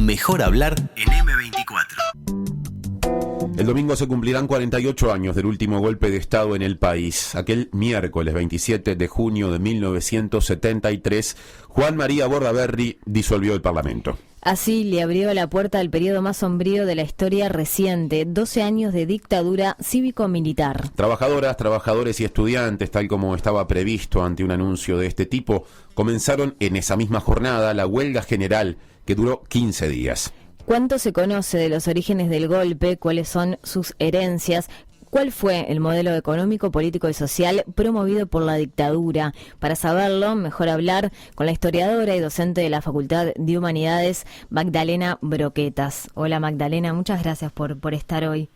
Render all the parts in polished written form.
Mejor hablar en M24. El domingo se cumplirán 48 años del último golpe de Estado en el país. Aquel miércoles 27 de junio de 1973, Juan María Bordaberry disolvió el Parlamento. Así le abrió la puerta al periodo más sombrío de la historia reciente, 12 años de dictadura cívico-militar. Trabajadoras, trabajadores y estudiantes, tal como estaba previsto ante un anuncio de este tipo, comenzaron en esa misma jornada la huelga general que duró 15 días. ¿Cuánto se conoce de los orígenes del golpe? ¿Cuáles son sus herencias? ¿Cuál fue el modelo económico, político y social promovido por la dictadura? Para saberlo, mejor hablar con la historiadora y docente de la Facultad de Humanidades, Magdalena Broquetas. Hola Magdalena, muchas gracias por estar hoy.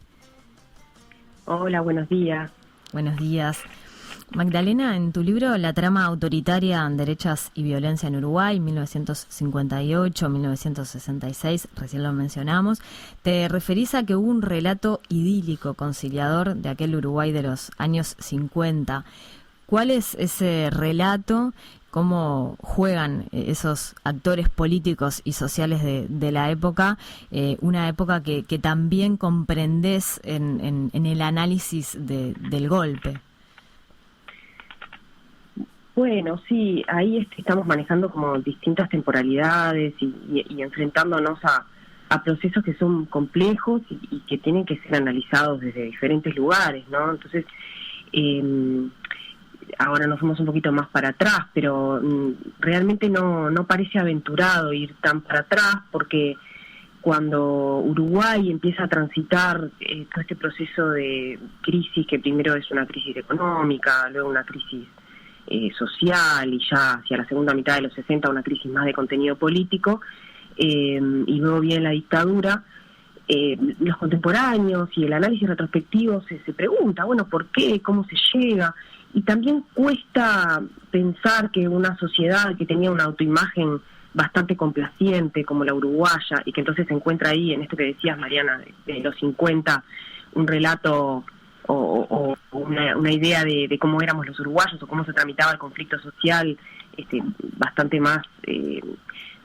Hola, buenos días. Buenos días. Magdalena, en tu libro La trama autoritaria, derechas y violencia en Uruguay, 1958-1966, recién lo mencionamos, te referís a que hubo un relato idílico, conciliador de aquel Uruguay de los años 50. ¿Cuál es ese relato? ¿Cómo juegan esos actores políticos y sociales de la época? Una época que también comprendés en el análisis del golpe. Bueno, sí, ahí estamos manejando como distintas temporalidades y enfrentándonos a procesos que son complejos y que tienen que ser analizados desde diferentes lugares, ¿no? Entonces, ahora nos fuimos un poquito más para atrás, pero realmente no parece aventurado ir tan para atrás, porque cuando Uruguay empieza a transitar todo este proceso de crisis, que primero es una crisis económica, luego una crisis social, y ya hacia la segunda mitad de los 60 una crisis más de contenido político, y luego viene la dictadura, los contemporáneos y el análisis retrospectivo se pregunta, bueno, ¿por qué? ¿Cómo se llega? Y también cuesta pensar que una sociedad que tenía una autoimagen bastante complaciente como la uruguaya, y que entonces se encuentra ahí, en esto que decías, Mariana, de los 50, un relato o una idea de cómo éramos los uruguayos o cómo se tramitaba el conflicto social, bastante más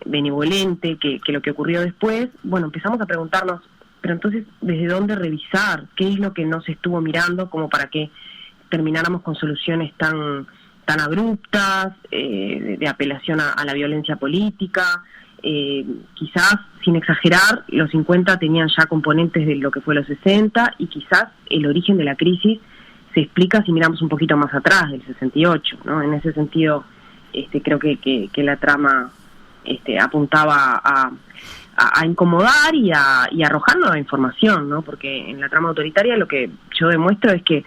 benevolente que lo que ocurrió después. Bueno, empezamos a preguntarnos, pero entonces, ¿desde dónde revisar? ¿Qué es lo que no se estuvo mirando como para que termináramos con soluciones tan abruptas, de apelación a la violencia política? Quizás, sin exagerar, los 50 tenían ya componentes de lo que fue los 60, y quizás el origen de la crisis se explica si miramos un poquito más atrás, del 68, ¿no? En ese sentido, creo que la trama apuntaba a incomodar y a arrojar nueva información, ¿no? Porque en la trama autoritaria lo que yo demuestro es que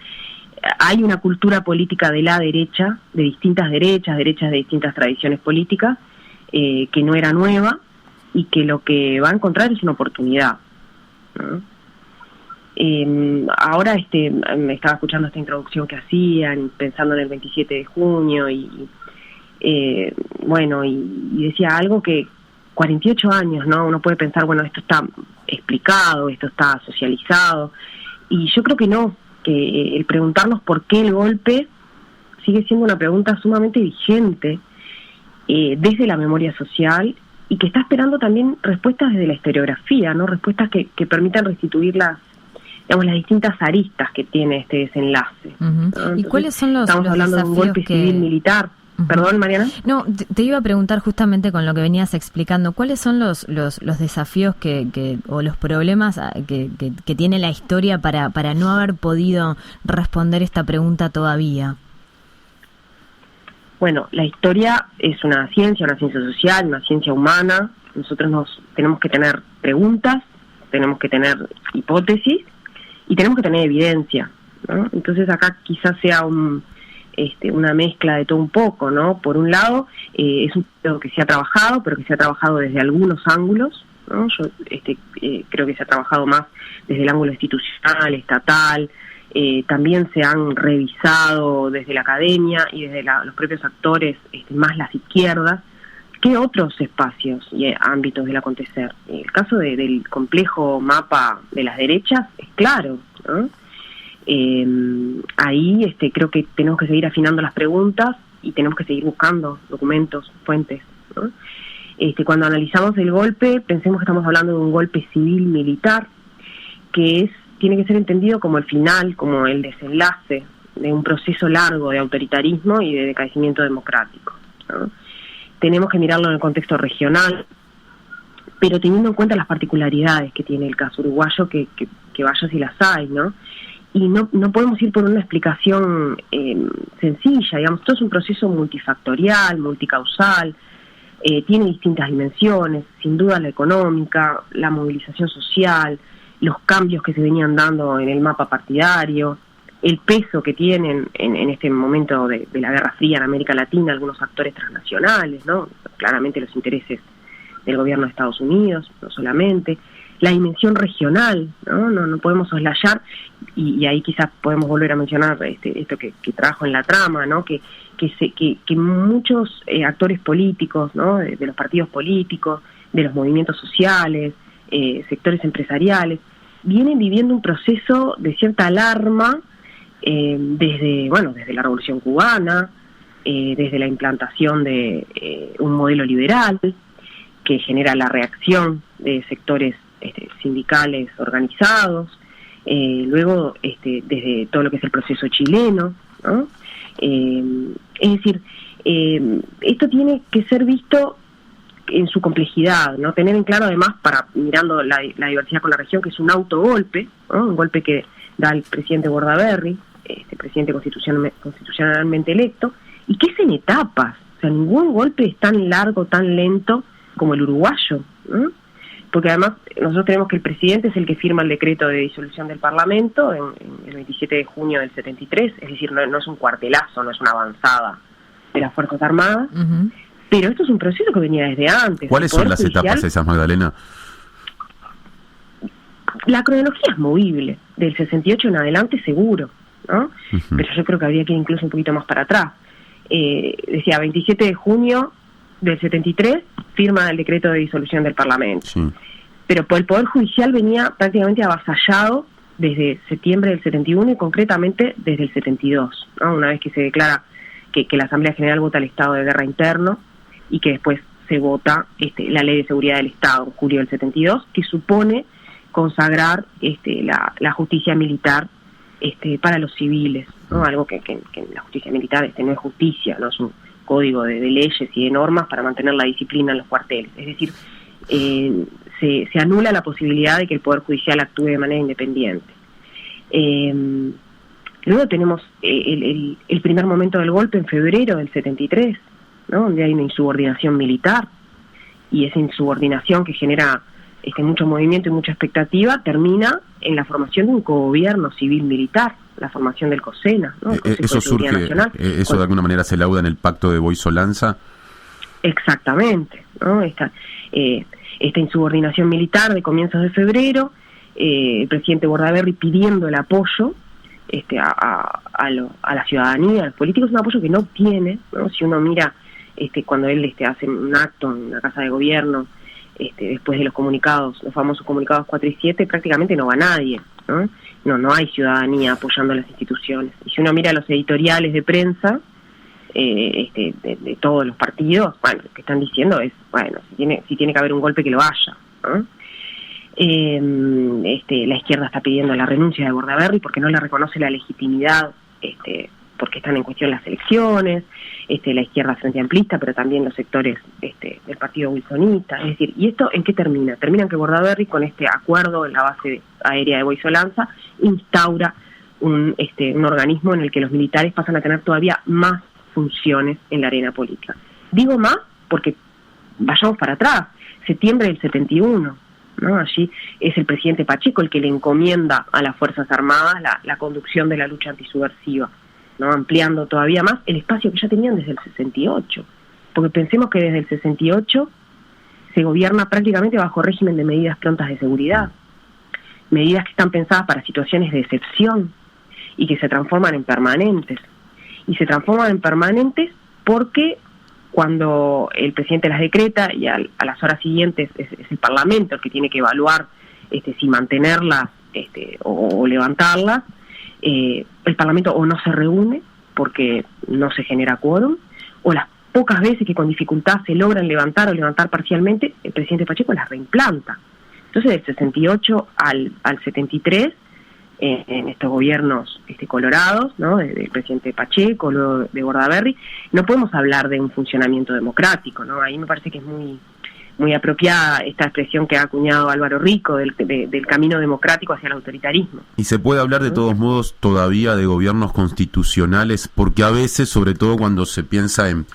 hay una cultura política de la derecha, de distintas derechas de distintas tradiciones políticas, que no era nueva, y que lo que va a encontrar es una oportunidad, ¿no? Ahora me estaba escuchando esta introducción que hacían, pensando en el 27 de junio, y decía algo que 48 años, ¿no? Uno puede pensar, bueno, esto está explicado, esto está socializado, y yo creo que no, que el preguntarnos por qué el golpe sigue siendo una pregunta sumamente vigente desde la memoria social, y que está esperando también respuestas desde la historiografía, ¿no? Respuestas que permitan restituir las distintas aristas que tiene este desenlace, ¿no? Entonces, ¿y cuáles son estamos hablando de un golpe civil-militar? Perdón, Mariana. No, te iba a preguntar justamente con lo que venías explicando, ¿cuáles son los desafíos o los problemas que tiene la historia para no haber podido responder esta pregunta todavía? Bueno, la historia es una ciencia social, una ciencia humana. Nosotros tenemos que tener preguntas, tenemos que tener hipótesis y tenemos que tener evidencia, ¿no? Entonces acá quizás sea una mezcla de todo un poco, ¿no? Por un lado, es un tema que se ha trabajado, pero que se ha trabajado desde algunos ángulos, ¿no? Yo creo que se ha trabajado más desde el ángulo institucional, estatal. También se han revisado desde la academia y desde los propios actores, más las izquierdas, que otros espacios y ámbitos del acontecer. El caso del complejo mapa de las derechas es claro, ¿no? Ahí creo que tenemos que seguir afinando las preguntas y tenemos que seguir buscando documentos, fuentes, ¿no? Cuando analizamos el golpe, pensemos que estamos hablando de un golpe civil-militar, que tiene que ser entendido como el final, como el desenlace de un proceso largo de autoritarismo y de decrecimiento democrático, ¿no? Tenemos que mirarlo en el contexto regional, pero teniendo en cuenta las particularidades que tiene el caso uruguayo, que vaya si las hay, ¿no? Y no podemos ir por una explicación sencilla, digamos, todo es un proceso multifactorial, multicausal, tiene distintas dimensiones, sin duda la económica, la movilización social, los cambios que se venían dando en el mapa partidario, el peso que tienen en este momento de la Guerra Fría en América Latina algunos actores transnacionales, ¿no? Claramente los intereses del gobierno de Estados Unidos, no solamente, la dimensión regional, no podemos soslayar, y ahí quizás podemos volver a mencionar esto que trajo en la trama, ¿no? Que muchos actores políticos, ¿no? De los partidos políticos, de los movimientos sociales, sectores empresariales, vienen viviendo un proceso de cierta alarma desde la Revolución Cubana, desde la implantación de un modelo liberal que genera la reacción de sectores sindicales organizados, luego desde todo lo que es el proceso chileno, ¿no? Es decir, esto tiene que ser visto en su complejidad, ¿no? Tener en claro además, mirando la diversidad con la región, que es un autogolpe, ¿no? Un golpe que da el presidente Bordaberry, presidente constitucionalmente electo, y que es en etapas, o sea, ningún golpe es tan largo, tan lento como el uruguayo, ¿no? Porque además nosotros tenemos que el presidente es el que firma el decreto de disolución del Parlamento en el 27 de junio del 73, es decir, no es un cuartelazo, no es una avanzada de las Fuerzas Armadas, pero esto es un proceso que venía desde antes. ¿Cuáles son las etapas esas, Magdalena? La cronología es movible, del 68 en adelante seguro, ¿no? Pero yo creo que habría que ir incluso un poquito más para atrás. Decía, 27 de junio del 73, firma el decreto de disolución del Parlamento. Sí. Pero el Poder Judicial venía prácticamente avasallado desde septiembre del 71 y concretamente desde el 72, ¿no? Una vez que se declara que la Asamblea General vota el estado de guerra interno y que después se vota la Ley de Seguridad del Estado en julio del 72, que supone consagrar la justicia militar para los civiles, ¿no? Algo que la justicia militar no es justicia, no es un código de leyes y de normas para mantener la disciplina en los cuarteles. Es decir, se anula la posibilidad de que el Poder Judicial actúe de manera independiente. Luego tenemos el primer momento del golpe en febrero del 73, ¿no? Donde hay una insubordinación militar, y esa insubordinación que genera mucho movimiento y mucha expectativa termina en la formación de un cogobierno civil-militar, la formación del COSENA, ¿no? Eso surge, Nacional. ¿Eso de alguna manera se lauda en el pacto de Boy-Solanza? Exactamente, ¿no? Esta insubordinación militar de comienzos de febrero, el presidente Bordaberry pidiendo el apoyo a la ciudadanía, a los políticos, un apoyo que no obtiene, ¿no? Si uno mira cuando él hace un acto en la Casa de Gobierno, después de los comunicados, los famosos comunicados 4 y 7, prácticamente no va nadie, ¿no? No hay ciudadanía apoyando a las instituciones. Y si uno mira los editoriales de prensa de todos los partidos, bueno, lo que están diciendo es, bueno, si tiene que haber un golpe, que lo haya, ¿no? La izquierda está pidiendo la renuncia de Bordaberry porque no le reconoce la legitimidad, porque están en cuestión las elecciones, la izquierda frente amplista, pero también los sectores del partido wilsonista. Es decir, ¿y esto en qué termina? Termina en que Bordaberry, con este acuerdo en la base aérea de Boy-Solanza, instaura un organismo en el que los militares pasan a tener todavía más funciones en la arena política. Digo más porque vayamos para atrás, septiembre del 71, ¿no? Allí es el presidente Pacheco el que le encomienda a las Fuerzas Armadas la conducción de la lucha antisubversiva, ¿no? Ampliando todavía más el espacio que ya tenían desde el 68, porque pensemos que desde el 68 se gobierna prácticamente bajo régimen de medidas prontas de seguridad, medidas que están pensadas para situaciones de excepción y que se transforman en permanentes, y se transforman en permanentes porque cuando el presidente las decreta y a las horas siguientes es el Parlamento el que tiene que evaluar si mantenerlas o levantarlas, el Parlamento o no se reúne porque no se genera quórum, o las pocas veces que con dificultad se logran levantar o levantar parcialmente, el presidente Pacheco las reimplanta. Entonces, del 68 al 73, en estos gobiernos colorados, ¿no?, del presidente Pacheco, luego de Bordaberry, no podemos hablar de un funcionamiento democrático, ¿no? Ahí me parece que es muy apropiada esta expresión que ha acuñado Álvaro Rico del camino democrático hacia el autoritarismo. Y se puede hablar de todos modos todavía de gobiernos constitucionales, porque a veces, sobre todo cuando se piensa en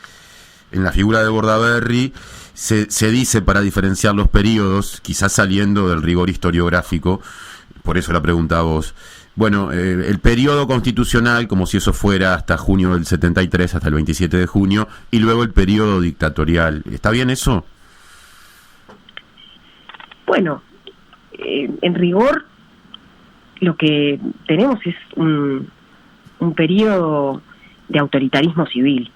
la figura de Bordaberry, se dice, para diferenciar los periodos, quizás saliendo del rigor historiográfico, por eso la pregunta a vos, bueno, el periodo constitucional, como si eso fuera hasta junio del 73, hasta el 27 de junio, y luego el periodo dictatorial. ¿Está bien eso? Bueno, en rigor lo que tenemos es un periodo de autoritarismo civil.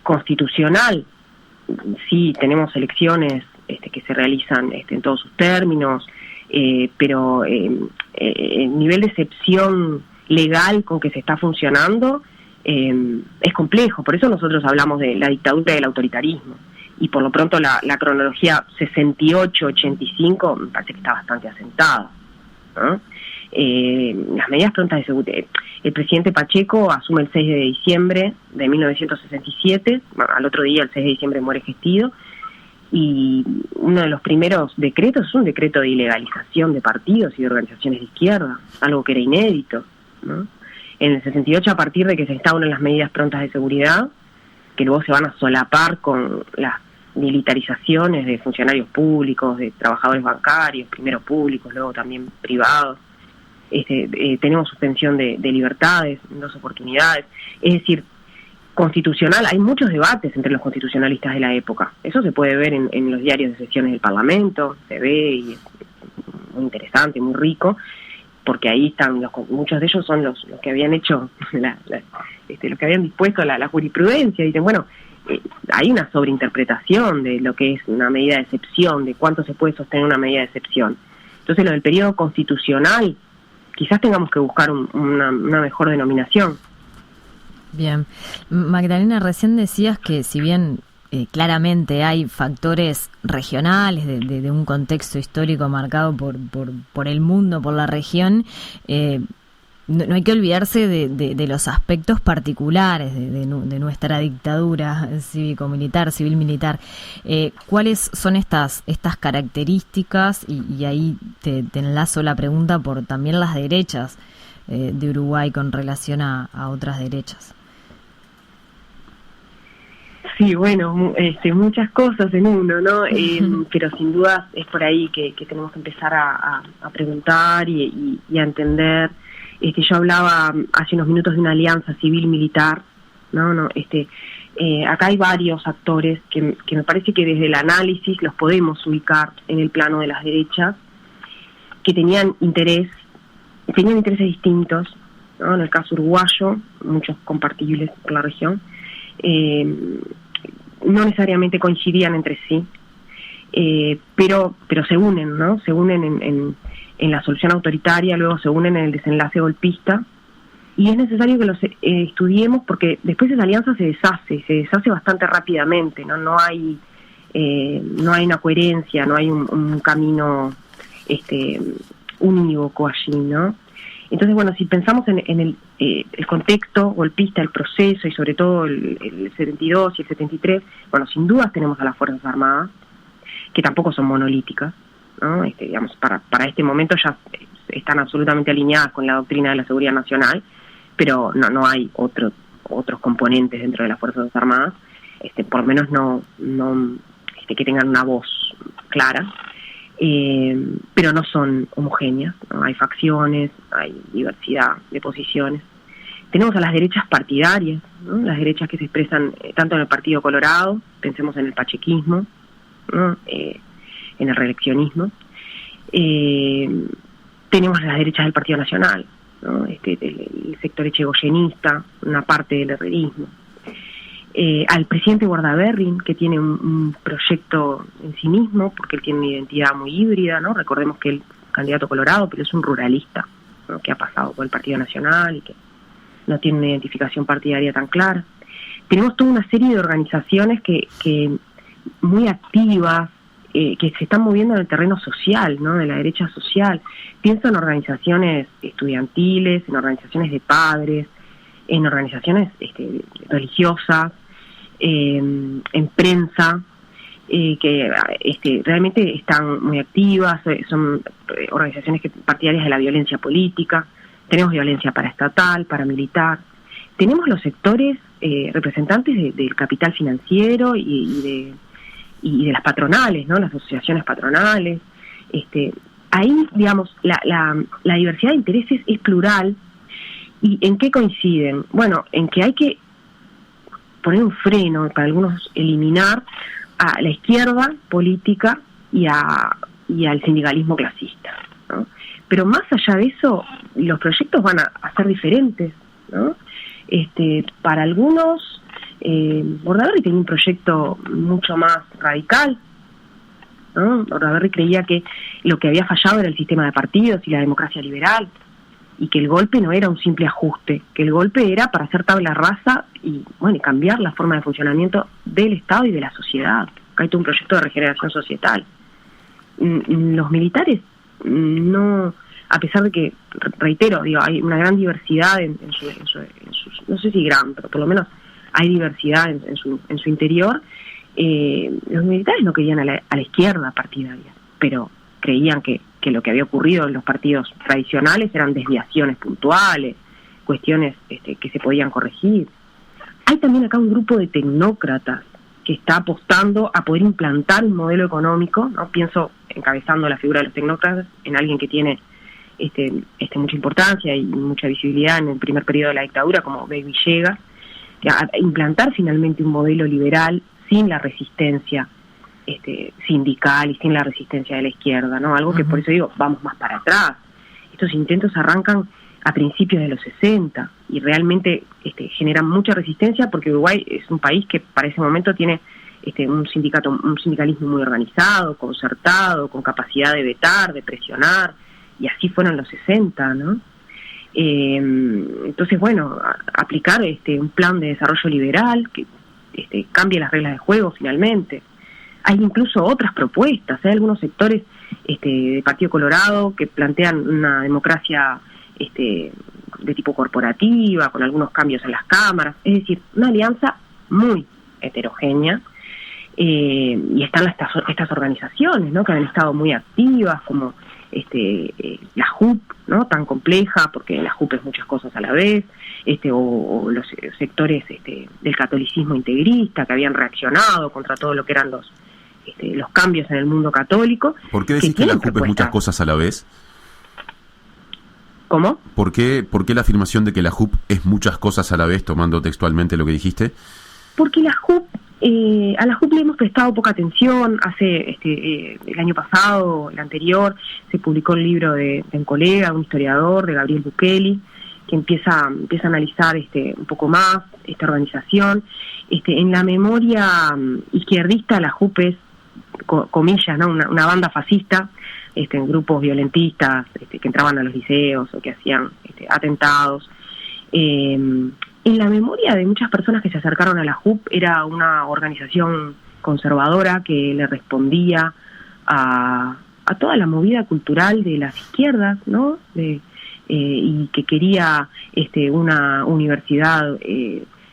Constitucional, sí, tenemos elecciones que se realizan en todos sus términos, pero el nivel de excepción legal con que se está funcionando es complejo. Por eso nosotros hablamos de la dictadura y del autoritarismo. Y por lo pronto la cronología 68-85 me parece que está bastante asentada, ¿no? Las medidas prontas de seguridad. El presidente Pacheco asume el 6 de diciembre de 1967, al otro día, el 6 de diciembre, muere Gestido, y uno de los primeros decretos es un decreto de ilegalización de partidos y de organizaciones de izquierda, algo que era inédito, ¿no? En el 68, a partir de que se instauran las medidas prontas de seguridad, que luego se van a solapar con las militarizaciones de funcionarios públicos, de trabajadores bancarios, primero públicos, luego también privados. Tenemos suspensión de libertades en 2 oportunidades. Es decir, constitucional, hay muchos debates entre los constitucionalistas de la época. Eso se puede ver en los diarios de sesiones del Parlamento, se ve y es muy interesante, muy rico, porque ahí están muchos de ellos son los que habían hecho los que habían dispuesto la jurisprudencia. Dicen, bueno, hay una sobreinterpretación de lo que es una medida de excepción, de cuánto se puede sostener una medida de excepción. Entonces, lo del periodo constitucional, quizás tengamos que buscar una mejor denominación. Bien. Magdalena, recién decías que si bien claramente hay factores regionales de un contexto histórico marcado por el mundo, por la región, no hay que olvidarse de los aspectos particulares de nuestra dictadura cívico-militar, civil-militar. ¿Cuáles son estas características? Y ahí te enlazo la pregunta por también las derechas de Uruguay con relación a otras derechas. Sí, bueno, muchas cosas en uno, ¿no? Pero sin duda es por ahí que tenemos que empezar a preguntar y a entender. Yo hablaba hace unos minutos de una alianza civil-militar, ¿no? Acá hay varios actores que me parece que desde el análisis los podemos ubicar en el plano de las derechas, que tenían intereses distintos, ¿no? En el caso uruguayo, muchos compartibles por la región, no necesariamente coincidían entre sí, pero se unen, ¿no? Se unen en la solución autoritaria, luego se unen en el desenlace golpista, y es necesario que los estudiemos porque después esa alianza se deshace bastante rápidamente, ¿no? No hay una coherencia, no hay un camino unívoco allí, ¿no? Entonces, bueno, si pensamos en el contexto golpista, el proceso y sobre todo el 72 y el 73, bueno, sin dudas tenemos a las Fuerzas Armadas, que tampoco son monolíticas, ¿no? Digamos, para este momento ya están absolutamente alineadas con la doctrina de la seguridad nacional, pero no hay otros componentes dentro de las Fuerzas Armadas, por lo menos no que tengan una voz clara. Pero no son homogéneas, ¿no? Hay facciones, hay diversidad de posiciones. Tenemos a las derechas partidarias, ¿no? Las derechas que se expresan tanto en el Partido Colorado, pensemos en el pachequismo, ¿no? En el reeleccionismo. Tenemos las derechas del Partido Nacional, ¿no? El sector echegoyenista, una parte del herrerismo. Al presidente Bordaberry, que tiene un proyecto en sí mismo, porque él tiene una identidad muy híbrida, ¿no? Recordemos que él es candidato colorado, pero es un ruralista, ¿no? Que ha pasado por el Partido Nacional y que no tiene una identificación partidaria tan clara. tenemos toda una serie de organizaciones que muy activas, que se están moviendo en el terreno social, ¿no? De la derecha social. Pienso en organizaciones estudiantiles, en organizaciones de padres, en organizaciones religiosas, en prensa, que realmente están muy activas, son organizaciones partidarias de la violencia política. Tenemos violencia paraestatal, paramilitar. Tenemos los sectores representantes del capital financiero y de las patronales, ¿no? Las asociaciones patronales. Ahí, digamos, la diversidad de intereses es plural. ¿Y en qué coinciden? Bueno, en que hay que poner un freno, para algunos eliminar a la izquierda política y al sindicalismo clasista, ¿no? Pero más allá de eso, los proyectos van a ser diferentes, ¿no? Para algunos, Bordaberry tenía un proyecto mucho más radical, ¿no? Bordaberry creía que lo que había fallado era el sistema de partidos y la democracia liberal, y que el golpe no era un simple ajuste, que el golpe era para hacer tabla rasa y cambiar la forma de funcionamiento del Estado y de la sociedad. Acá hay todo un proyecto de regeneración societal. Los militares no, a pesar de que, reitero, hay una gran diversidad en sus, no sé si gran, pero por lo menos hay diversidad en su interior. Los militares no querían a la izquierda partidaria, pero creían que lo que había ocurrido en los partidos tradicionales eran desviaciones puntuales, cuestiones que se podían corregir. Hay también acá un grupo de tecnócratas que está apostando a poder implantar un modelo económico, ¿no? Pienso, encabezando la figura de los tecnócratas, en alguien que tiene mucha importancia y mucha visibilidad en el primer periodo de la dictadura, como Bey Villegas, a implantar finalmente un modelo liberal sin la resistencia sindical y sin la resistencia de la izquierda, ¿no? Algo que, por eso digo, vamos más para atrás. Estos intentos arrancan a principios de los 60 y realmente generan mucha resistencia, porque Uruguay es un país que para ese momento tiene un sindicalismo muy organizado, concertado, con capacidad de vetar, de presionar, y así fueron los 60, ¿no? Entonces, aplicar un plan de desarrollo liberal que cambie las reglas de juego finalmente. Hay incluso otras propuestas, hay algunos sectores del Partido Colorado que plantean una democracia de tipo corporativa, con algunos cambios en las cámaras, es decir, una alianza muy heterogénea, y están estas organizaciones, ¿no? Que han estado muy activas, como la JUP, ¿no? Tan compleja, porque la JUP es muchas cosas a la vez, o los sectores del catolicismo integrista, que habían reaccionado contra todo lo que eran los cambios en el mundo católico. ¿Por qué decís que la JUP es muchas cosas a la vez? ¿Cómo? ¿Por qué la afirmación de que la JUP es muchas cosas a la vez, tomando textualmente lo que dijiste? Porque la JUP, a la JUP le hemos prestado poca atención. Hace el año pasado, el anterior, se publicó el libro de un colega, un historiador, de Gabriel Bukeli, que empieza a analizar un poco más esta organización. En la memoria izquierdista, la JUP es, comillas, ¿no? una banda fascista, en grupos violentistas que entraban a los liceos o que hacían atentados. En la memoria de muchas personas que se acercaron a la JUP, era una organización conservadora que le respondía a toda la movida cultural de las izquierdas, ¿no? Y que quería una universidad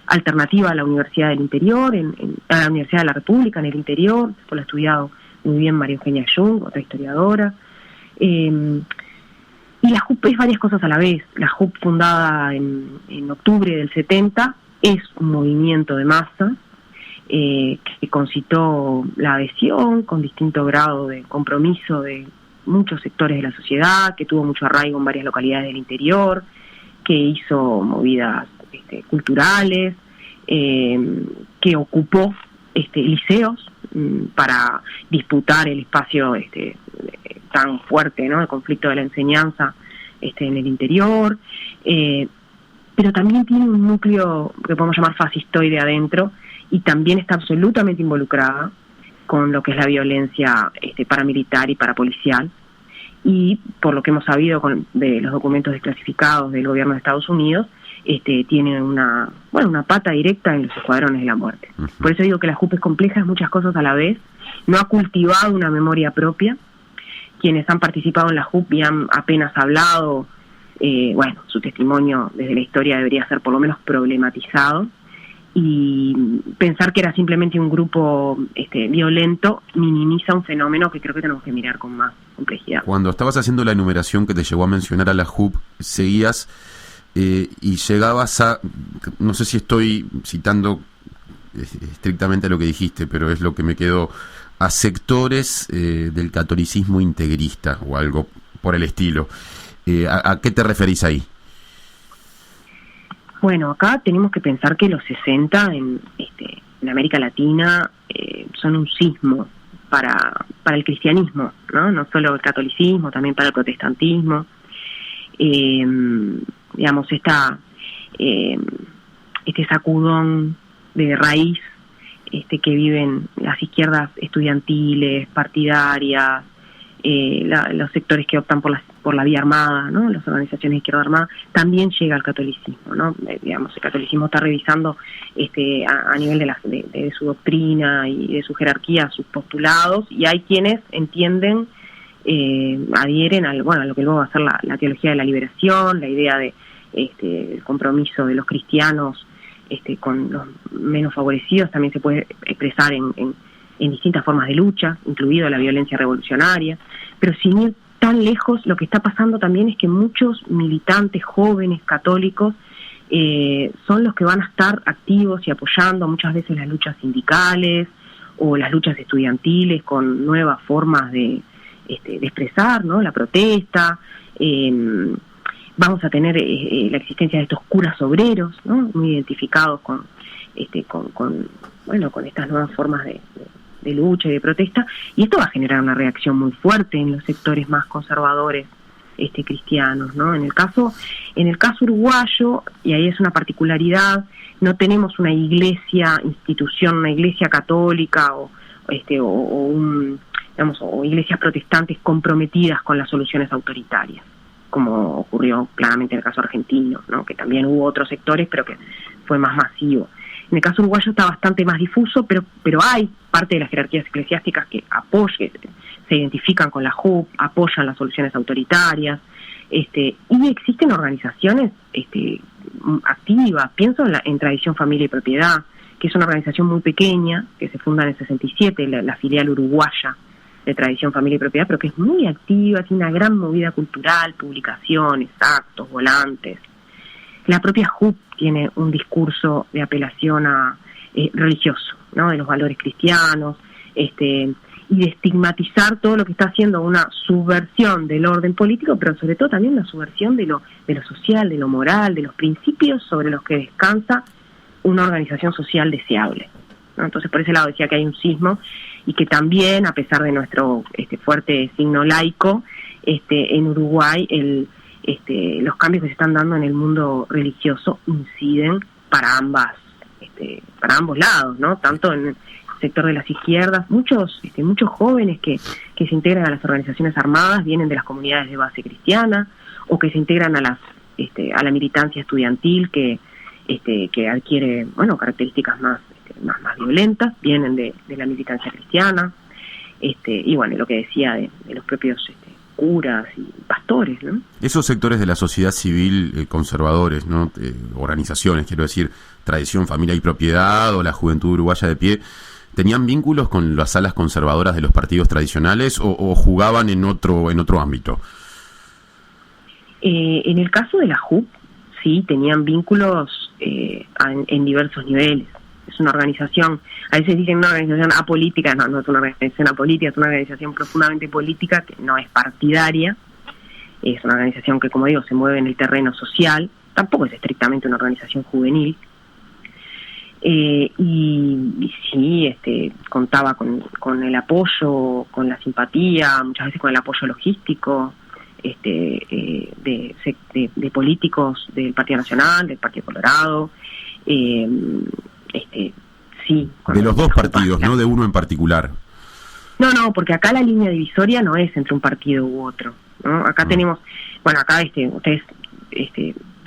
alternativa a la Universidad del Interior, a la Universidad de la República en el interior. Lo ha estudiado muy bien María Eugenia Jung, otra historiadora. Y la JUP es varias cosas a la vez. La JUP, fundada en octubre del 70, es un movimiento de masa que concitó la adhesión con distinto grado de compromiso de muchos sectores de la sociedad, que tuvo mucho arraigo en varias localidades del interior, que hizo movidas culturales, que ocupó liceos para disputar el espacio tan fuerte, ¿no? El conflicto de la enseñanza en el interior, pero también tiene un núcleo que podemos llamar fascistoide adentro, y también está absolutamente involucrada con lo que es la violencia paramilitar y parapolicial. Y por lo que hemos sabido de los documentos desclasificados del gobierno de Estados Unidos, tiene una pata directa en los escuadrones de la muerte. Uh-huh. Por eso digo que la JUP es compleja, es muchas cosas a la vez, no ha cultivado una memoria propia. Quienes han participado en la JUP y han apenas hablado, su testimonio desde la historia debería ser por lo menos problematizado, y pensar que era simplemente un grupo violento minimiza un fenómeno que creo que tenemos que mirar con más complejidad. Cuando estabas haciendo la enumeración que te llevó a mencionar a la JUP, seguías y llegabas a, no sé si estoy citando estrictamente lo que dijiste, pero es lo que me quedó, a sectores del catolicismo integrista o algo por el estilo. ¿A qué te referís ahí? Bueno, acá tenemos que pensar que los 60 en América Latina son un sismo para el cristianismo, no solo el catolicismo, también para el protestantismo. Digamos, este sacudón de raíz que viven las izquierdas estudiantiles, partidarias, los sectores que optan por la vía armada, ¿no? Las organizaciones de izquierda armada, también llega al catolicismo, ¿no? Digamos, el catolicismo está revisando a nivel de su doctrina y de su jerarquía, sus postulados, y hay quienes entienden, adhieren a lo que luego va a ser la teología de la liberación, la idea de el compromiso de los cristianos con los menos favorecidos. También se puede expresar en distintas formas de lucha, incluido la violencia revolucionaria, pero sin ir tan lejos, lo que está pasando también es que muchos militantes jóvenes católicos son los que van a estar activos y apoyando muchas veces las luchas sindicales o las luchas estudiantiles con nuevas formas de expresar, ¿no?, la protesta. Vamos a tener la existencia de estos curas obreros, ¿no?, muy identificados con estas nuevas formas de lucha y de protesta, y esto va a generar una reacción muy fuerte en los sectores más conservadores cristianos, ¿no? En el caso uruguayo, y ahí es una particularidad, no tenemos una institución, una iglesia católica o iglesias protestantes comprometidas con las soluciones autoritarias, como ocurrió claramente en el caso argentino, ¿no?, que también hubo otros sectores, pero que fue más masivo. En el caso uruguayo está bastante más difuso, pero hay parte de las jerarquías eclesiásticas que se identifican con la JUP, apoyan las soluciones autoritarias, y existen organizaciones activas. Pienso en Tradición, Familia y Propiedad, que es una organización muy pequeña, que se funda en el 67, la filial uruguaya de Tradición, Familia y Propiedad, pero que es muy activa, tiene una gran movida cultural, publicaciones, actos, volantes. La propia JUP tiene un discurso de apelación religioso, ¿no?, de los valores cristianos, y de estigmatizar todo lo que está haciendo una subversión del orden político, pero sobre todo también una subversión de lo social, de lo moral, de los principios sobre los que descansa una organización social deseable, ¿no? Entonces, por ese lado decía que hay un sismo, y que también, a pesar de nuestro fuerte signo laico, en Uruguay los cambios que se están dando en el mundo religioso inciden para ambos lados, ¿no? Tanto en el sector de las izquierdas, muchos jóvenes que se integran a las organizaciones armadas vienen de las comunidades de base cristiana, o que se integran a la militancia estudiantil que adquiere, características más violentas, vienen de la militancia cristiana, y lo que decía de los propios curas y pastores, ¿no? Esos sectores de la sociedad civil conservadores, ¿no?, organizaciones, quiero decir, Tradición, Familia y Propiedad o la Juventud Uruguaya de Pie, ¿tenían vínculos con las alas conservadoras de los partidos tradicionales o jugaban en otro ámbito? En el caso de la JUP, sí, tenían vínculos en diversos niveles. Es una organización, a veces dicen una organización apolítica, no es una organización apolítica, es una organización profundamente política, que no es partidaria, es una organización que, como digo, se mueve en el terreno social, tampoco es estrictamente una organización juvenil, y sí, contaba con el apoyo, con la simpatía, muchas veces con el apoyo logístico, de políticos del Partido Nacional, del Partido Colorado, sí. De los dos partidos, no de uno en particular. No, porque acá la línea divisoria no es entre un partido u otro, ¿no? Acá tenemos, acá ustedes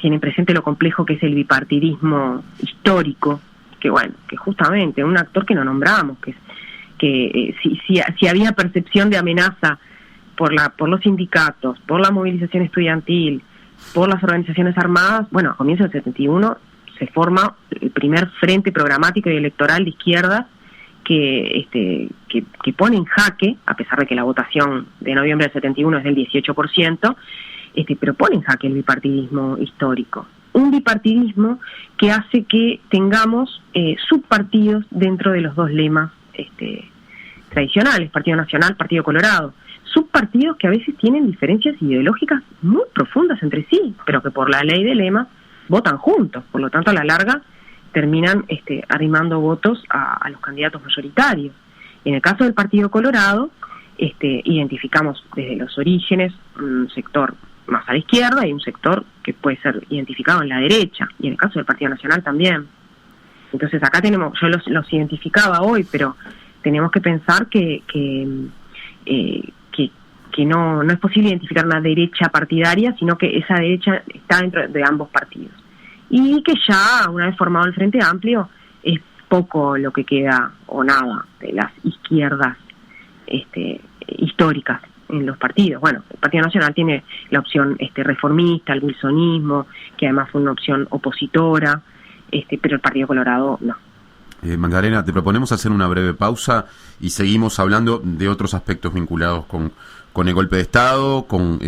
tienen presente lo complejo que es el bipartidismo histórico, que bueno, que justamente un actor que no nombramos, si había percepción de amenaza por los sindicatos, por la movilización estudiantil, por las organizaciones armadas, bueno, a comienzos del 71 se forma el primer frente programático y electoral de izquierda que pone en jaque, a pesar de que la votación de noviembre del 71 es del 18%, pero pone en jaque el bipartidismo histórico. Un bipartidismo que hace que tengamos subpartidos dentro de los dos lemas tradicionales, Partido Nacional, Partido Colorado. Subpartidos que a veces tienen diferencias ideológicas muy profundas entre sí, pero que por la ley de lema votan juntos, por lo tanto a la larga terminan arrimando votos a los candidatos mayoritarios. En el caso del Partido Colorado, identificamos desde los orígenes un sector más a la izquierda y un sector que puede ser identificado en la derecha, y en el caso del Partido Nacional también. Entonces acá tenemos, yo los identificaba hoy, pero tenemos que pensar que no es posible identificar una derecha partidaria, sino que esa derecha está dentro de ambos partidos. Y que ya, una vez formado el Frente Amplio, es poco lo que queda, o nada, de las izquierdas históricas en los partidos. Bueno, el Partido Nacional tiene la opción reformista, el wilsonismo, que además fue una opción opositora, pero el Partido Colorado no. Magdalena, te proponemos hacer una breve pausa y seguimos hablando de otros aspectos vinculados con el golpe de Estado, con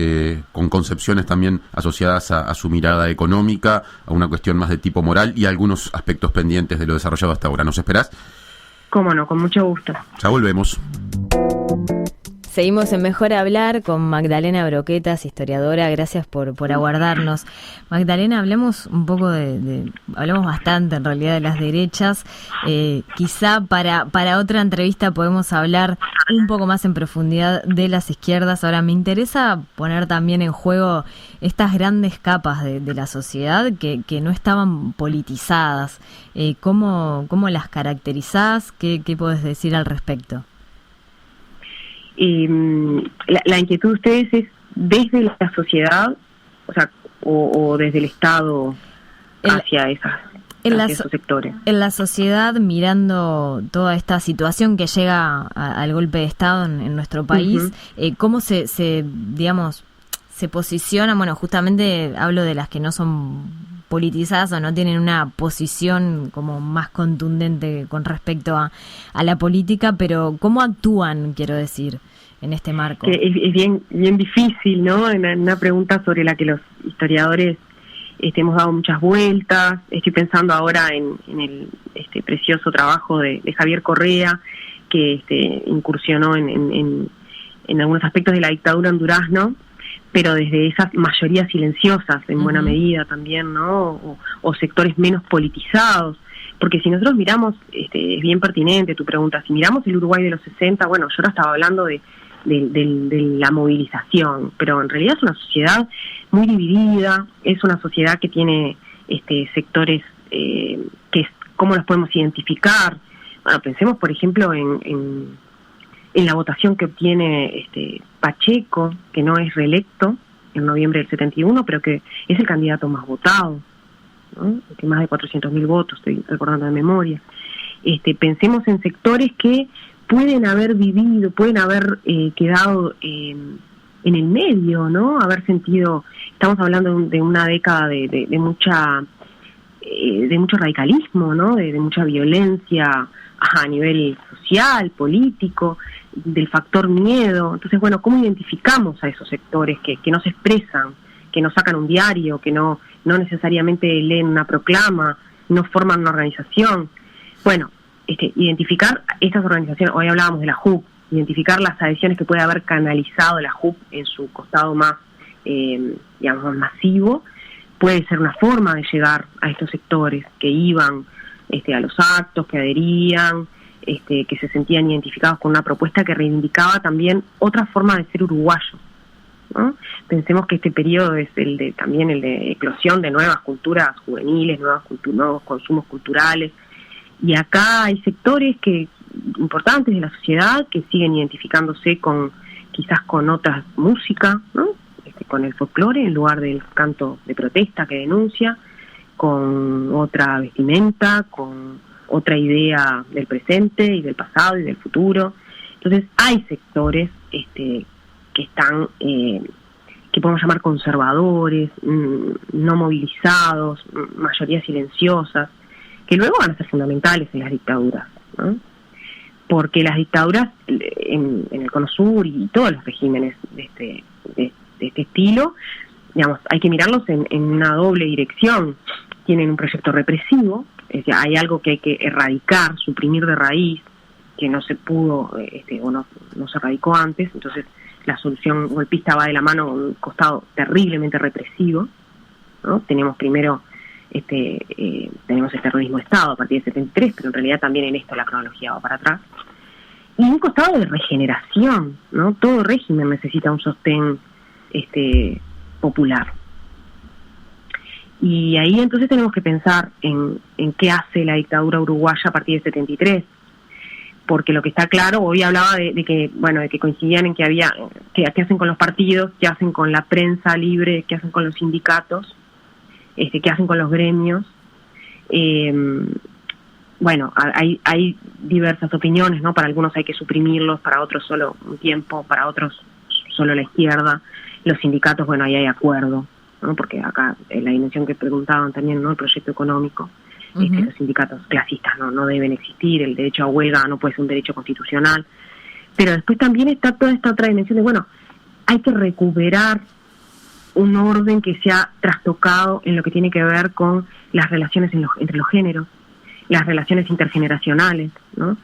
concepciones también asociadas a su mirada económica, a una cuestión más de tipo moral y a algunos aspectos pendientes de lo desarrollado hasta ahora. ¿Nos esperás? Cómo no, con mucho gusto. Ya volvemos. Seguimos en Mejor Hablar con Magdalena Broquetas, historiadora. Gracias por aguardarnos. Magdalena, hablemos un poco hablamos bastante en realidad de las derechas. Quizá para otra entrevista podemos hablar un poco más en profundidad de las izquierdas. Ahora, me interesa poner también en juego estas grandes capas de la sociedad que no estaban politizadas. ¿Cómo las caracterizás? ¿Qué podés decir al respecto? La inquietud de ustedes es desde la sociedad, o desde el Estado hacia esos sectores. En la sociedad, mirando toda esta situación que llega al golpe de Estado en nuestro país, ¿cómo se posiciona? Bueno, justamente hablo de las que no son politizadas o no tienen una posición como más contundente con respecto a la política, pero ¿cómo actúan, quiero decir, en este marco? Es bien difícil, ¿no? Una pregunta sobre la que los historiadores hemos dado muchas vueltas. Estoy pensando ahora en el precioso trabajo de Javier Correa, que incursionó en algunos aspectos de la dictadura en Durazno, pero desde esas mayorías silenciosas, en buena medida también, ¿no? O sectores menos politizados. Porque si nosotros miramos, es bien pertinente tu pregunta, si miramos el Uruguay de los 60, bueno, yo ahora estaba hablando de la movilización, pero en realidad es una sociedad muy dividida, es una sociedad que tiene sectores ¿cómo los podemos identificar? Bueno, pensemos, por ejemplo, en la votación que obtiene Pacheco, que no es reelecto en noviembre del 71, pero que es el candidato más votado, ¿no? Que más de 400.000 votos, estoy recordando de memoria. Pensemos en sectores que pueden haber vivido, pueden haber quedado en el medio, ¿no? Haber sentido, estamos hablando de una década de mucho radicalismo, ¿no? De mucha violencia a nivel social, político, del factor miedo. Entonces, bueno, ¿cómo identificamos a esos sectores que no se expresan, que no sacan un diario, que no necesariamente leen una proclama, no forman una organización? Bueno, identificar estas organizaciones, hoy hablábamos de la JUP, identificar las adhesiones que puede haber canalizado la JUP en su costado más, más masivo, puede ser una forma de llegar a estos sectores que iban a los actos, que adherían, que se sentían identificados con una propuesta que reivindicaba también otra forma de ser uruguayo, ¿no? Pensemos que este periodo es también el de eclosión de nuevas culturas juveniles, nuevos consumos culturales, y acá hay sectores importantes de la sociedad que siguen identificándose quizás con otras música, ¿no? con el folclore en lugar del canto de protesta que denuncia, con otra vestimenta, con otra idea del presente y del pasado y del futuro. Entonces hay sectores que están, que podemos llamar conservadores, no movilizados, mayorías silenciosas, que luego van a ser fundamentales en las dictaduras, ¿no? Porque las dictaduras en el Cono Sur y todos los regímenes de este estilo, digamos, hay que mirarlos en una doble dirección. Tienen un proyecto represivo, es decir, hay algo que hay que erradicar, suprimir de raíz, que no se pudo o no se erradicó antes. Entonces la solución golpista va de la mano con un costado terriblemente represivo, ¿no? Tenemos primero tenemos el terrorismo de Estado a partir del 73, pero en realidad también en esto la cronología va para atrás. Y un costado de regeneración, ¿no? Todo régimen necesita un sostén popular. Y ahí entonces tenemos que pensar en qué hace la dictadura uruguaya a partir del 73, porque lo que está claro, hoy hablaba de que coincidían en que había, qué hacen con los partidos, qué hacen con la prensa libre, qué hacen con los sindicatos, qué hacen con los gremios. Hay diversas opiniones, ¿no? Para algunos hay que suprimirlos, para otros solo un tiempo, para otros solo la izquierda. Los sindicatos, bueno, ahí hay acuerdo, ¿no? Porque acá la dimensión que preguntaban también, ¿no? El proyecto económico, los sindicatos clasistas no deben existir, el derecho a huelga no puede ser un derecho constitucional. Pero después también está toda esta otra dimensión de, hay que recuperar un orden que se ha trastocado en lo que tiene que ver con las relaciones entre los géneros, las relaciones intergeneracionales, ¿no?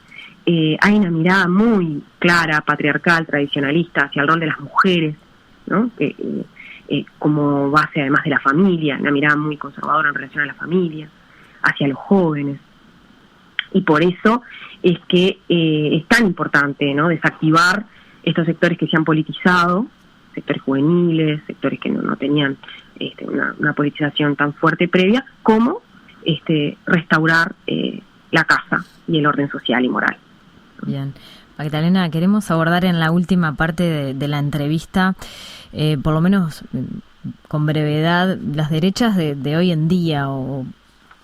Hay una mirada muy clara, patriarcal, tradicionalista hacia el rol de las mujeres, ¿no? Como base además de la familia, una mirada muy conservadora en relación a la familia, hacia los jóvenes. Y por eso es que es tan importante, ¿no? Desactivar estos sectores que se han politizado, sectores juveniles, sectores que no tenían una politización tan fuerte previa, como restaurar la casa y el orden social y moral. Bien. Magdalena, queremos abordar en la última parte de la entrevista, por lo menos con brevedad, las derechas de hoy en día, o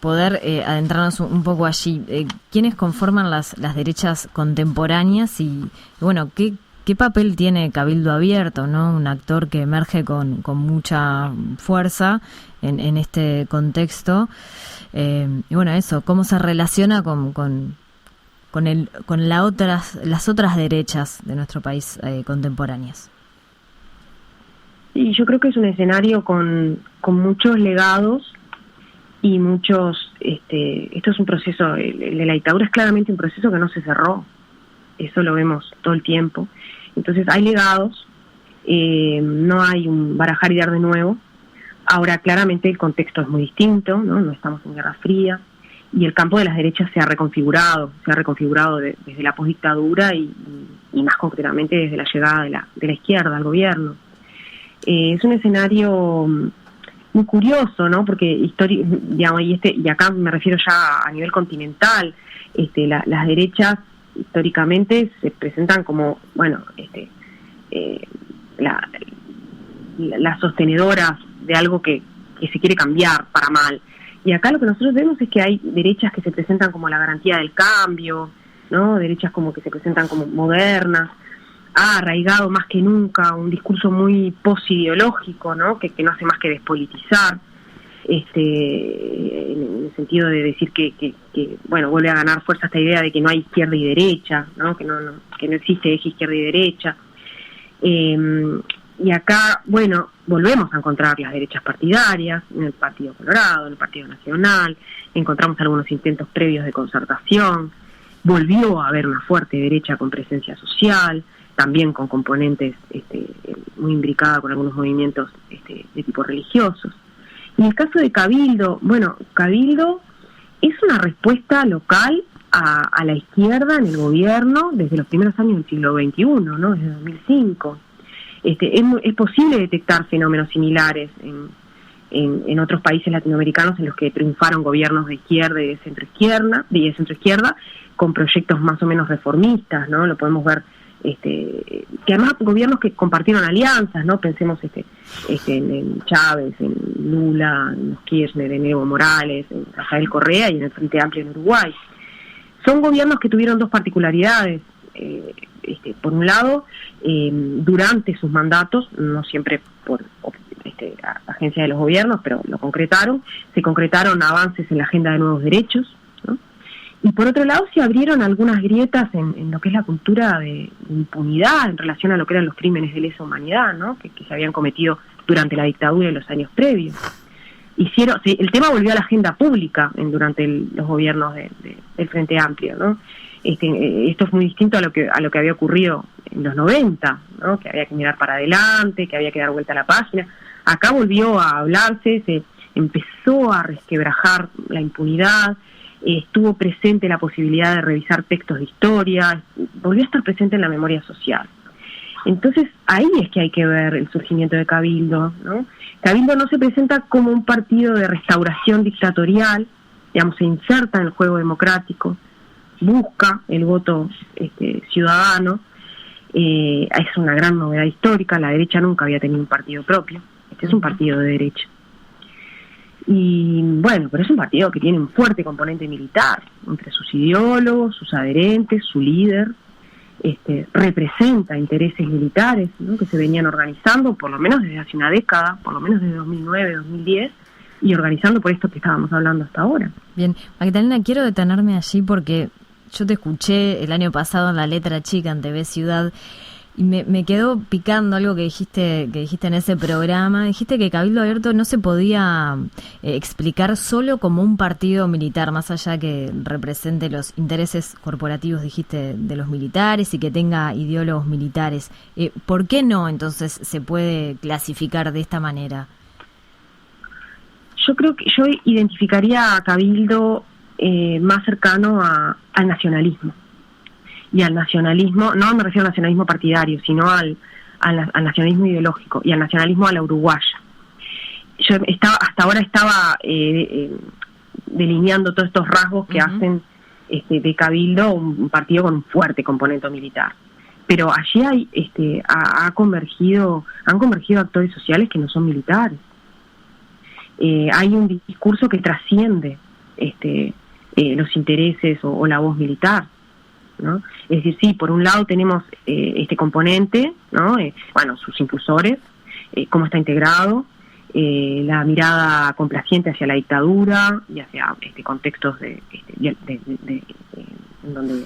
poder adentrarnos un poco allí. ¿Quiénes conforman las derechas contemporáneas y bueno, qué papel tiene Cabildo Abierto, ¿no? Un actor que emerge con mucha fuerza en este contexto. Y bueno, eso, ¿cómo se relaciona con las otras derechas de nuestro país contemporáneas? Y yo creo que es un escenario con muchos legados y muchos... esto es un proceso, el de la dictadura es claramente un proceso que no se cerró. Eso lo vemos todo el tiempo. Entonces hay legados, no hay un barajar y dar de nuevo. Ahora claramente el contexto es muy distinto, ¿no? No estamos en Guerra Fría, y el campo de las derechas se ha reconfigurado desde la posdictadura y más concretamente desde la llegada de la izquierda al gobierno. Es un escenario muy curioso, ¿no? Porque y acá me refiero ya a nivel continental, las derechas históricamente se presentan como, las sostenedoras de algo que se quiere cambiar para mal. Y acá lo que nosotros vemos es que hay derechas que se presentan como la garantía del cambio, ¿no? Derechas como que se presentan como modernas. Ha arraigado más que nunca un discurso muy posideológico, ¿no? Que no hace más que despolitizar, en el sentido de decir que vuelve a ganar fuerza esta idea de que no hay izquierda y derecha, ¿no? Que no existe eje izquierda y derecha. Y acá, volvemos a encontrar las derechas partidarias en el Partido Colorado, en el Partido Nacional, encontramos algunos intentos previos de concertación, volvió a haber una fuerte derecha con presencia social, también con componentes muy imbricada con algunos movimientos de tipo religiosos. Y en el caso de Cabildo, Cabildo es una respuesta local a la izquierda en el gobierno desde los primeros años del siglo XXI, ¿no? Desde 2005. Es posible detectar fenómenos similares en otros países latinoamericanos en los que triunfaron gobiernos de izquierda y de centro izquierda, con proyectos más o menos reformistas, ¿no? Lo podemos ver que además gobiernos que compartieron alianzas, ¿no? Pensemos en Chávez, en Lula, en los Kirchner, en Evo Morales, en Rafael Correa y en el Frente Amplio en Uruguay. Son gobiernos que tuvieron dos particularidades. Por un lado, durante sus mandatos, no siempre por agencia de los gobiernos, pero se concretaron avances en la agenda de nuevos derechos, ¿no? Y por otro lado se abrieron algunas grietas en lo que es la cultura de impunidad en relación a lo que eran los crímenes de lesa humanidad, ¿no? que se habían cometido durante la dictadura en los años previos. El tema volvió a la agenda pública durante los gobiernos del Frente Amplio, ¿no? Esto es muy distinto a lo que había ocurrido en los 90, ¿no? Que había que mirar para adelante, que había que dar vuelta a la página. Acá volvió a hablarse, se empezó a resquebrajar la impunidad, estuvo presente la posibilidad de revisar textos de historia, volvió a estar presente en la memoria social. Entonces ahí es que hay que ver el surgimiento de Cabildo, ¿no? Cabildo no se presenta como un partido de restauración dictatorial, digamos, se inserta en el juego democrático, busca el voto ciudadano. Es una gran novedad histórica, la derecha nunca había tenido un partido propio, este es un partido de derecha. Y bueno, pero es un partido que tiene un fuerte componente militar, entre sus ideólogos, sus adherentes, su líder, representa intereses militares, ¿no? Que se venían organizando por lo menos desde hace una década, por lo menos desde 2009, 2010, y organizando por esto que estábamos hablando hasta ahora. Bien, Magdalena, quiero detenerme allí porque yo te escuché el año pasado en La Letra Chica en TV Ciudad y me quedó picando algo que dijiste en ese programa. Dijiste que Cabildo Abierto no se podía explicar solo como un partido militar, más allá que represente los intereses corporativos, dijiste, de los militares y que tenga ideólogos militares. ¿Por qué no entonces se puede clasificar de esta manera? Yo creo que yo identificaría a Cabildo más cercano al nacionalismo. Y al nacionalismo, no me refiero al nacionalismo partidario, sino al nacionalismo ideológico y al nacionalismo a la uruguaya. Yo hasta ahora estaba delineando todos estos rasgos que hacen de Cabildo un partido con un fuerte componente militar. Pero allí han convergido actores sociales que no son militares. Hay un discurso que trasciende los intereses o la voz militar, ¿no? Es decir, sí, por un lado tenemos este componente, ¿no? Sus impulsores, cómo está integrado, la mirada complaciente hacia la dictadura y hacia contextos en donde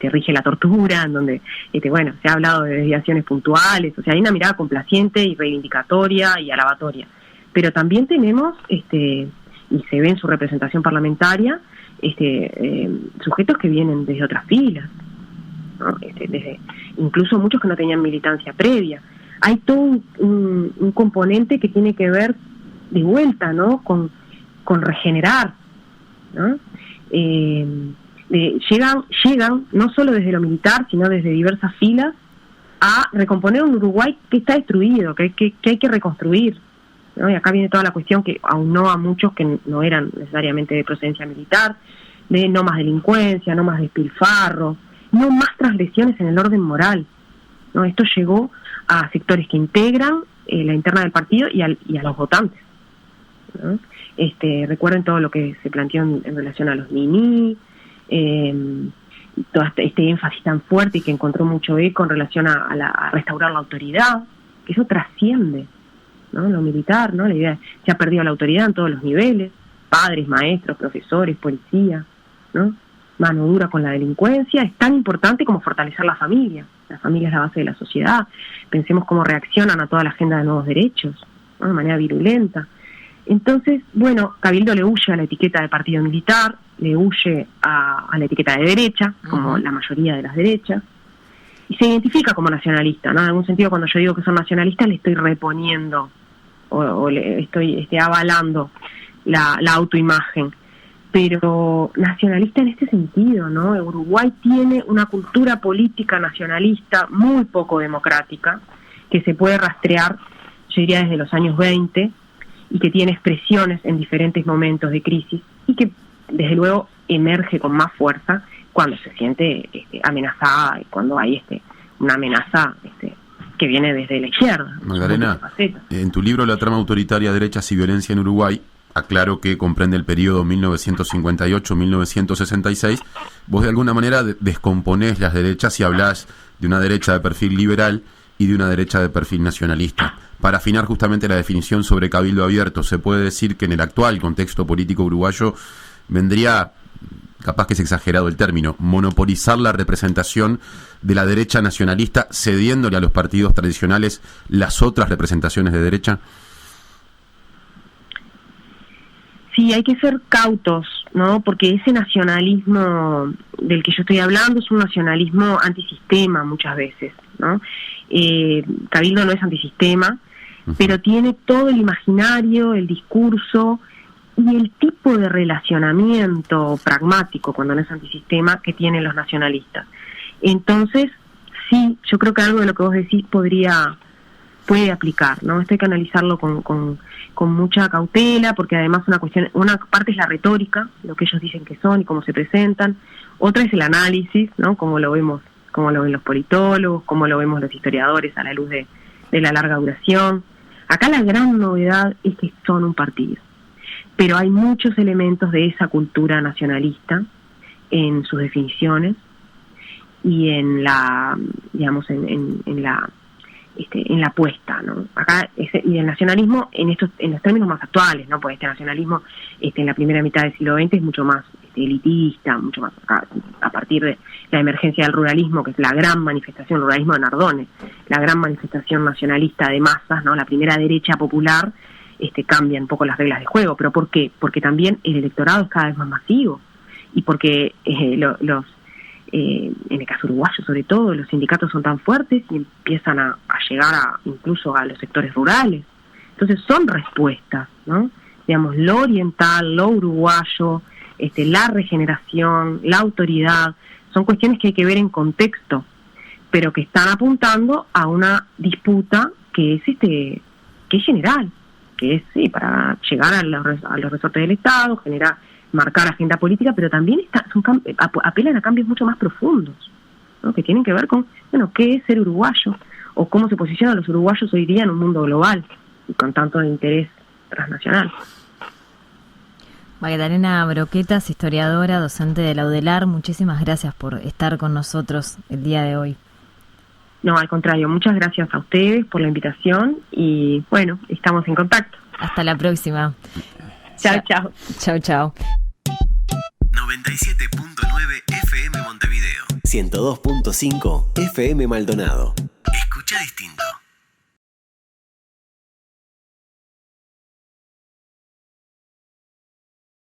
rige la tortura, en donde se ha hablado de desviaciones puntuales, o sea, hay una mirada complaciente y reivindicatoria y alabatoria. Pero también tenemos, y se ve en su representación parlamentaria, sujetos que vienen desde otras filas, ¿no? Desde incluso muchos que no tenían militancia previa. Hay todo un componente que tiene que ver de vuelta, ¿no? con regenerar, ¿no? Llegan no solo desde lo militar, sino desde diversas filas a recomponer un Uruguay que está destruido, que hay que reconstruir, ¿no? Y acá viene toda la cuestión que aunó a muchos que no eran necesariamente de procedencia militar, de no más delincuencia, no más despilfarro, no más transgresiones en el orden moral, ¿no? Esto llegó a sectores que integran la interna del partido y a los votantes, ¿no? Recuerden todo lo que se planteó en relación a los mini, todo este énfasis tan fuerte y que encontró mucho eco en relación a restaurar la autoridad, que eso trasciende, ¿no? Lo militar, ¿no? La idea se ha perdido la autoridad en todos los niveles, padres, maestros, profesores, policía, ¿no? Mano dura con la delincuencia. Es tan importante como fortalecer la familia. La familia es la base de la sociedad. Pensemos cómo reaccionan a toda la agenda de nuevos derechos, ¿no? De manera virulenta. Entonces, Cabildo le huye a la etiqueta de partido militar, le huye a la etiqueta de derecha, como la mayoría de las derechas, y se identifica como nacionalista, ¿no? En algún sentido, cuando yo digo que son nacionalistas, le estoy reponiendo o le estoy avalando la autoimagen. Pero nacionalista en este sentido, ¿no? Uruguay tiene una cultura política nacionalista muy poco democrática, que se puede rastrear, yo diría, desde los años 20, y que tiene expresiones en diferentes momentos de crisis, y que desde luego emerge con más fuerza cuando se siente amenazada y cuando hay una amenaza que viene desde la izquierda. Magdalena, en tu libro La trama autoritaria, derechas y violencia en Uruguay, aclaro que comprende el periodo 1958-1966, vos de alguna manera descomponés las derechas y hablás de una derecha de perfil liberal y de una derecha de perfil nacionalista. Para afinar justamente la definición sobre cabildo abierto, se puede decir que en el actual contexto político uruguayo vendría, capaz que es exagerado el término, monopolizar la representación de la derecha nacionalista, cediéndole a los partidos tradicionales las otras representaciones de derecha. Sí, hay que ser cautos, ¿no? Porque ese nacionalismo del que yo estoy hablando es un nacionalismo antisistema muchas veces, ¿no? Cabildo no es antisistema, pero tiene todo el imaginario, el discurso y el tipo de relacionamiento pragmático, cuando no es antisistema, que tienen los nacionalistas. Entonces, sí, yo creo que algo de lo que vos decís puede aplicar, ¿no? Esto hay que analizarlo con mucha cautela, porque además una parte es la retórica, lo que ellos dicen que son y cómo se presentan, otra es el análisis, ¿no? Cómo lo ven los politólogos, cómo lo vemos los historiadores a la luz de la larga duración. Acá la gran novedad es que son un partido, pero hay muchos elementos de esa cultura nacionalista en sus definiciones y en la, digamos, en la apuesta, ¿no? Acá y el nacionalismo en los términos más actuales, ¿no? Pues este nacionalismo en la primera mitad del siglo XX es mucho más elitista, mucho más a partir de la emergencia del ruralismo, que es la gran manifestación, el ruralismo de Nardone, la gran manifestación nacionalista de masas, ¿no? La primera derecha popular cambia un poco las reglas de juego. ¿Pero por qué? Porque también el electorado es cada vez más masivo y porque en el caso uruguayo sobre todo, los sindicatos son tan fuertes y empiezan a llegar incluso a los sectores rurales. Entonces son respuestas, ¿no? Digamos, lo oriental, lo uruguayo, la regeneración, la autoridad, son cuestiones que hay que ver en contexto, pero que están apuntando a una disputa que es que es general, que es para llegar a los resortes del Estado, marcar agenda política, pero también apelan a cambios mucho más profundos, ¿no? Que tienen que ver con, qué es ser uruguayo, o cómo se posicionan los uruguayos hoy día en un mundo global y con tanto interés transnacional. Magdalena Broquetas, historiadora, docente de la UDELAR, muchísimas gracias por estar con nosotros el día de hoy. No, al contrario, muchas gracias a ustedes por la invitación y bueno, estamos en contacto. Hasta la próxima. Chao, chao. Chao, chao. 97.9 FM Montevideo. 102.5 FM Maldonado.